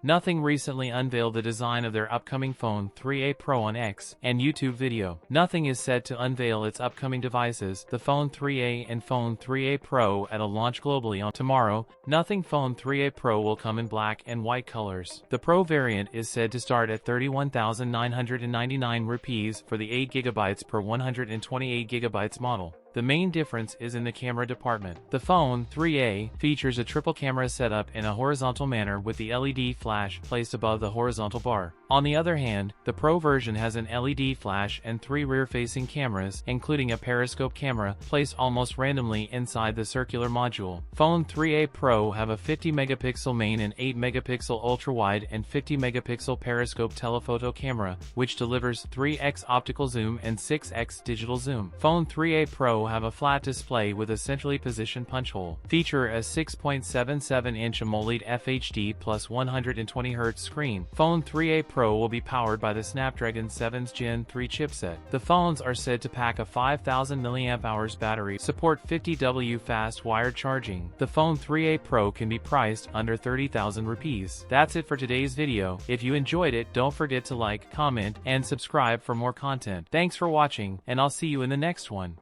Nothing recently unveiled the design of their upcoming phone 3A Pro on X and YouTube video. Nothing is said to unveil its upcoming devices, the phone 3A and phone 3A Pro, at a launch globally on tomorrow. Nothing phone 3A Pro will come in black and white colors. The Pro variant is said to start at 31,999 rupees for the 8GB per 128GB model. The main difference is in the camera department. The phone 3A features a triple camera setup in a horizontal manner with the LED flash placed above the horizontal bar. On the other hand, the Pro version has an LED flash and 3 rear-facing cameras, including a periscope camera, placed almost randomly inside the circular module. Phone 3A Pro have a 50-megapixel main and 8-megapixel ultra-wide and 50-megapixel periscope telephoto camera, which delivers 3x optical zoom and 6x digital zoom. Phone 3A Pro have a flat display with a centrally positioned punch hole. Feature a 6.77-inch AMOLED FHD plus 120Hz screen. Phone 3A Pro will be powered by the Snapdragon 7's Gen 3 chipset. The phones are said to pack a 5,000 mAh battery, support 50W fast wired charging. The phone 3A Pro can be priced under 30,000 rupees. That's it for today's video. If you enjoyed it, don't forget to like, comment, and subscribe for more content. Thanks for watching, and I'll see you in the next one.